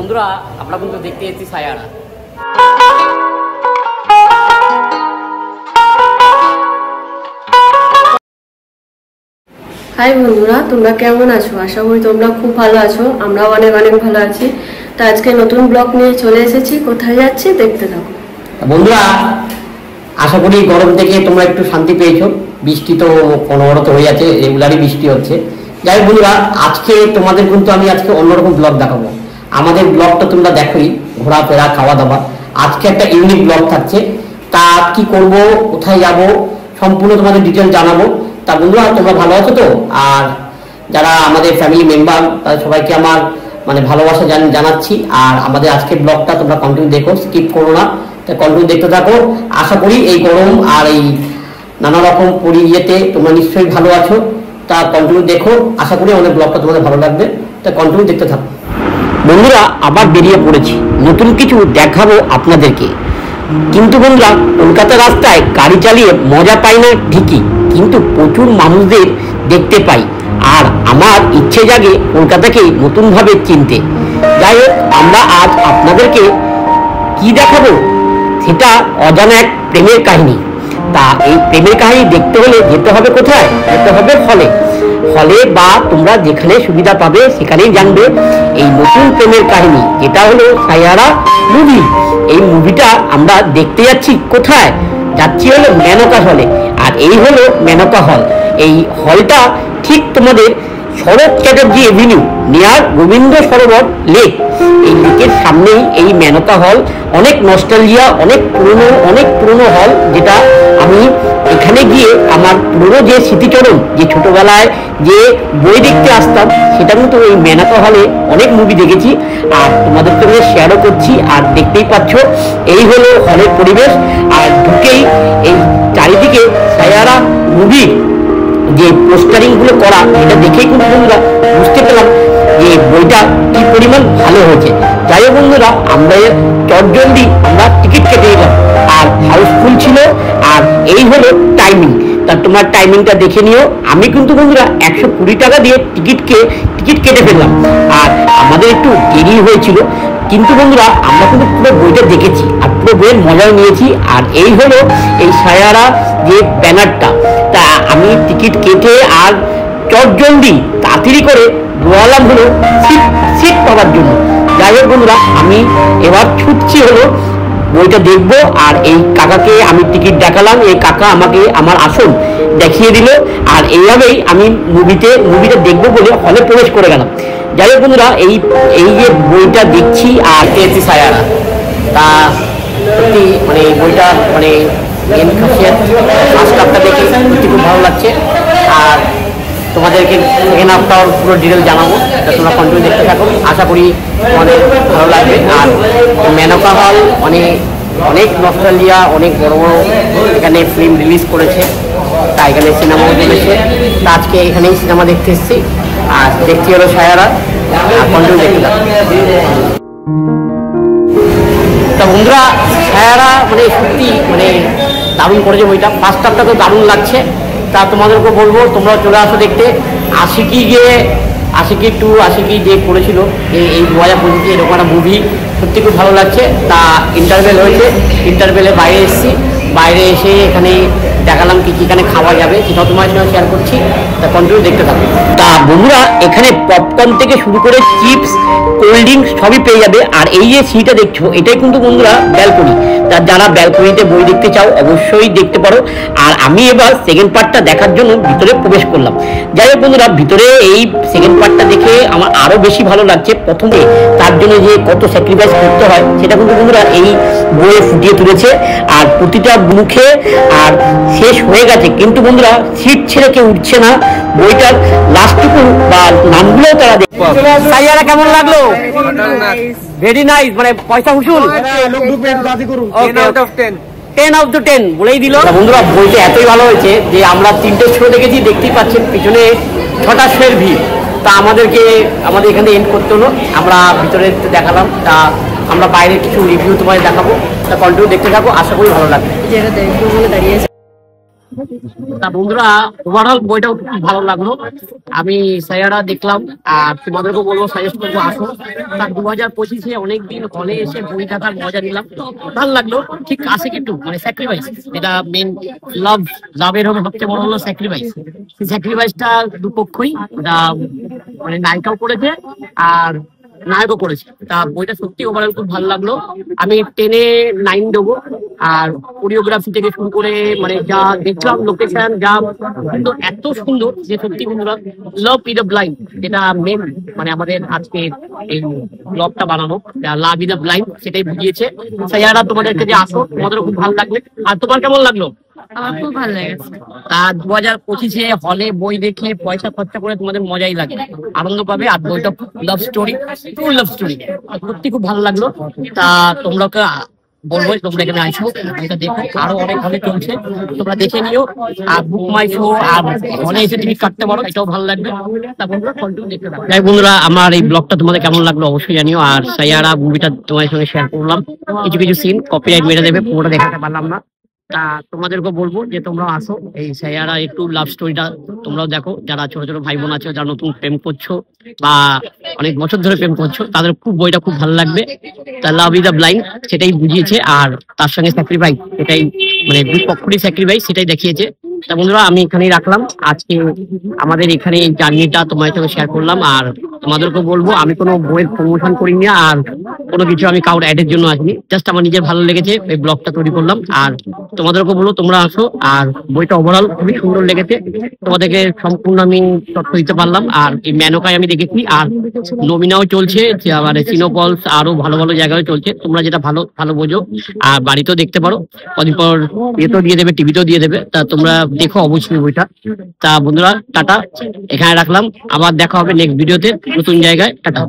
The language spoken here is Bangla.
বন্ধুরা আমরা কিন্তু দেখতে এসেছি সায়ারা। হাই বন্ধুরা, তোমরা কেমন আছো? আশা করি তোমরা খুব ভালো আছো। আমরাও অনেক অনেক ভালো আছি। তো আজকে নতুন ব্লগ নিয়ে চলে এসেছি। কোথায় যাচ্ছি দেখতে থাকো। বন্ধুরা আশা করি গরম থেকে তোমরা একটু শান্তি পেয়েছো। বৃষ্টি তো অনবরত হয়ে যাচ্ছে, রেগুলারই বৃষ্টি হচ্ছে। যাই বন্ধুরা, আজকে তোমাদের কিন্তু আমি আজকে অন্যরকম ব্লগ দেখাবো। আমাদের ব্লগটা তোমরা দেখোই, ঘোরাফেরা, খাওয়া দাওয়া। আজকে একটা ইউনিক ব্লগ থাকছে। তা কি করব, কোথায় যাব, সম্পূর্ণ তোমাদের ডিটেল জানাবো। তা বন্ধুরা তোমরা ভালো আছো তো? আর যারা আমাদের ফ্যামিলি মেম্বার তাদের সবাইকে আমার ভালোবাসা জানাচ্ছি। আর আমাদের আজকের ব্লগটা তোমরা কন্টিনিউ দেখো, স্কিপ করো না, কন্টিনিউ দেখতে থাকো। আশা করি এই গরম আর এই নানা রকম পরিইয়েতে তোমরা নিশ্চয়ই ভালো আছো। তা কন্টিনিউ দেখো, আশা করি আমাদের ব্লগটা তোমাদের ভালো লাগবে। তা কন্টিনিউ দেখতে থাকো। বন্ধুরা আবার বেরিয়ে পড়েছি, নতুন কিছু দেখাবো আপনাদেরকে। কিন্তু বন্ধুরা কলকাতা রাস্তায় গাড়ি চালিয়ে মজা পাই না ঠিকই, কিন্তু প্রচুর মানুষদের দেখতে পাই। আর আমার ইচ্ছে জাগে কলকাতাকে নতুনভাবে চিনতে। যাই হোক, আমরা আজ আপনাদেরকে কি দেখাবো, সেটা অজানা এক প্রেমের কাহিনী। তা এই প্রেমের কাহিনী দেখতে হলে যেতে হবে কোথায়? যেতে হবে হলে। হলে বা তোমরা যেখানে সুবিধা পাবে সেখানেই জানবে এই নতুন প্রেমের কাহিনী, যেটা হলো সায়ারা মুভি। এই মুভিটা আমরা দেখতে যাচ্ছি কোথায়? যাচ্ছি হলো মেনকা হলে। আর এই হলো মেনকা হল। এই হলটা ঠিক তোমাদের শরৎ চ্যাটার্জি এভিনিউ নিয়ার গোবিন্দ সরোবর লেক, এই লেকের সামনেই এই মেনকা হল। অনেক নস্টালজিয়া, অনেক পুরনো হল, যেটা আমি এখানে গিয়ে আমার পুরো যে স্মৃতিচরণ, যে ছোটবেলায় যে বই দেখতে আসতাম, সেটা কিন্তু এই মেনকা হলে অনেক মুভি দেখেছি। আর তোমাদের সঙ্গে শেয়ারও করছি। আর দেখতেই পাচ্ছ এই হলো হলের পরিবেশ। আর ঢুকেই এই চারিদিকে সায়ারা মুভি যে পোস্টারিং গুলো করা, এটা দেখেই কিন্তু বন্ধুরা বুঝতে পেলাম যে বইটা কি পরিমাণ ভালো হয়েছে। যাই হোক বন্ধুরা, আমরা চটজলদি আমরা টিকিট কেটে নিলাম। আর হাউসফুল ছিল। আর এই হলো টাইমিং। তা তোমার টাইমিংটা দেখে নিও। আমি কিন্তু বন্ধুরা 120 টাকা দিয়ে টিকিট কেটে ফেললাম। আর আমাদের একটু দেরি হয়েছিল, কিন্তু বন্ধুরা আমরা কিন্তু পুরো বইটা দেখেছি আর পুরো বইয়ের মজাও নিয়েছি। আর এই হলো এই সায়ারা যে ব্যানারটা। তা আমি টিকিট কেটে আর চটজলদি তাড়াতাড়ি করে দৌড়ালাম হলো সিট পাওয়ার জন্য। যাই হোক বন্ধুরা, আমি এবার ছুটছি হলো বইটা দেখবো। আর এই কাকাকে আমি টিকিট দেখালাম, এই কাকা আমাকে আমার আসন দেখিয়ে দিল। আর এইভাবেই আমি মুভিটা দেখবো বলে হলে প্রবেশ করে গেলাম। যাই হোক বন্ধুরা, এই যে বইটা দেখছি আর পেয়েছি সায়ারা। তা সত্যি এই বইটা মেন খাসিয়াত, ফার্স্ট হাফটা দেখে সত্যি খুব ভালো লাগছে। আর তোমাদেরকে সেকেন্ড হাফটাও পুরো ডিটেল জানাবো। তোমরা কন্টিনিউ দেখতে থাকো, আশা করি তোমাদের ভালো লাগবে। আর মেনকা হল অনেক নস্টালজিয়া, অনেক বড় এখানে ফিল্ম রিলিজ করেছে। তা এখানে সিনেমাও চলেছে। তা আজকে এখানেই সিনেমা দেখতে এসেছি। আর দেখতে হলো সায়ারা। আর কন্টিনিউ দেখতে থাকো। তা বন্ধুরা সায়ারা সত্যি দারুণ করেছে বইটা। ফার্স্ট হাফটা তো দারুণ লাগছে। তা তোমাদেরকে বলবো তোমরা চলে আসো দেখতে। আশিকি 2 আশিকি যে করেছিল এই 2025 এরকম একটা মুভি, সত্যি খুব ভালো লাগছে। তা ইন্টারভেল হয়েছে, ইন্টারভেলে বাইরে এসেছি। বাইরে এসে এখানে দেখালাম কি এখানে খাওয়া যাবে, সেটাও তোমার সঙ্গে শেয়ার করছি। তা কন্টিনিউ দেখতে থাকো। তা বন্ধুরা এখানে পপকর্ন থেকে শুরু করে চিপস, কোল্ড ড্রিঙ্কস সবই পেয়ে যাবে। আর এই যে সিটটা দেখছো, এটাই কিন্তু বন্ধুরা ব্যালকনি। তা যারা ব্যালকনিতে বই দেখতে চাও অবশ্যই দেখতে পারো। আর আমি এবার সেকেন্ড পার্টটা দেখার জন্য ভিতরে প্রবেশ করলাম। যাই হোক বন্ধুরা, ভিতরে এই সেকেন্ড পার্টটা দেখে আমার আরো বেশি ভালো লাগছে। প্রথমে তার জন্য যে কত স্যাক্রিফাইস করতে হয়, সেটা কিন্তু বন্ধুরা এই বইয়ে ফুটিয়ে তুলেছে। আর প্রতিটা মুখে আর শেষ হয়ে গেছে, কিন্তু বন্ধুরা সিট ছেড়ে কেউ উঠছে না। বইটার লাস্টটুকু বা নামগুলো তারা দেখবে। সাইয়ারা কেমন লাগলো? ভেরি নাইস, পয়সা উসুল। 10 আউট অফ 10 বলেই দিল। বন্ধুরা বইটা এতই ভালো হয়েছে যে আমরা 3টে শো দেখেছি, দেখতেই পাচ্ছেন পিছনে 6টা শোয়ের ভিড়। তা আমাদের এখানে এন্ড করতে হলো। আমরা ভিতরে দেখালাম। তা আমরা বাইরে কিছু রিভিউ তোমায় দেখাবো। তা কন্টিনিউ দেখতে থাকো, আশা করি ভালো লাগবে। তা বন্ধুরা ওভারঅল বইটাও খুব ভালো লাগলো। আমি সাইয়ারা দেখলাম আর তোমাদেরকেও বলবো, সাজেস্ট করবো আসো। তার 2025-এ অনেকদিন হলে এসে বই দেখার মজা নিলাম, ভালো লাগলো। ঠিক আসে কিন্তু মানে স্যাক্রিফাইস, যেটা মেন লাভের হবে সবচেয়ে বড় হলো স্যাক্রিফাইস। সেই স্যাক্রিফাইসটা দুপক্ষই, মানে নায়িকাও করেছে আর নায়কও করেছে। তা বইটা সত্যি ওভারঅল খুব ভালো লাগলো। আমি 10-এ 9 দেবো। আর কোরিওগ্রাফি থেকে শুরু করে মানে যা দেখলাম, লোকেশন যা সুন্দর, এত সুন্দর যে সত্যি বন্ধুরা লাভ ইজ দ্য ব্লাইন্ড, যেটা মেন মানে আমাদের আজকে এই ব্লগটা বানানো, লাভ ইজ দ্য ব্লাইন্ড সেটাই বুঝিয়েছে। সাইয়ারা তোমাদেরকে যে আসো, তোমাদেরও খুব ভালো লাগবে। আর তোমার কেমন লাগলো? আমার খুব ভালো লেগেছে। আর 2025-এ হলে বই দেখে পয়সা খরচা করে তোমাদের মজাই লাগবে, আনন্দ পাবে। আর বইটা love story, true love story, সত্যি খুব ভালো লাগলো। তা তোমরা বলবো তোমরা এখানে আসো, এটা দেখো, আরো অনেক হলে চলছে, তোমরা দেখে নিও। আর বুক মাই শো আর হলে এসে টিকিট কাটতে পারো, এটাও ভালো লাগবে। তা বন্ধুরা কন্টিনিউ দেখতে থাকো। যাই বন্ধুরা, আমার এই ব্লগটা তোমাদের কেমন লাগলো অবশ্যই জানিও। আর সাইয়ারা মুভিটা তোমাদের সঙ্গে শেয়ার করলাম, কিছু কিছু সিন কপিরাইট মেরে দেবে, পুরোটা দেখাতে পারলাম না। তা তোমাদেরকে বলবো যে তোমরা আসো, এই সাইয়ারা একটু লাভ স্টোরিটা তোমরাও দেখো। যারা ছোট ছোট ভাই বোন আছো, যারা নতুন প্রেম করছো বা অনেক বছর ধরে প্রেম করছো, তাদের খুব বইটা খুব ভালো লাগবে। তা লাভ ইজ দ্য ব্লাইন্ড সেটাই বুঝিয়েছে, আর তার সঙ্গে স্যাক্রিফাইস, এটাই মানে দুই পক্ষেরই স্যাক্রিফাইস সেটাই দেখিয়েছে। তা বন্ধুরা আমি এখানেই রাখলাম আজকে আমাদের এখানে এই জার্নিটা তোমাদের সঙ্গে শেয়ার করলাম। আর তোমাদেরকে বলবো আমি কোনো বইয়ের প্রমোশন করিনি, আর কোনো কিছু আমি কাউর অ্যাডের জন্য আসিনি, জাস্ট আমার নিজের ভালো লেগেছে এই ব্লগটা তৈরি করলাম। আর তোমাদেরকে বলবো তোমরা আসো। আর বইটা ওভারঅল খুবই সুন্দর লেগেছে, তোমাদেরকে সম্পূর্ণ আমি তথ্য দিতে পারলাম। আর এই মেনকায় আমি দেখেছি, আর নমিনাও চলছে, মানে সিনোপলস আরো ভালো ভালো জায়গায় চলছে, তোমরা যেটা ভালো ভালো বোঝো। আর বাড়িতেও দেখতে পারো, কদিন পর ইয়েতেও দিয়ে দেবে, টিভিতেও দিয়ে দেবে। তা তোমরা দেখো অবশ্যই বইটা। তা বন্ধুরা টাটা, এখানে রাখলাম, আবার দেখা হবে নেক্সট ভিডিওতে নতুন জায়গায়। টাটা।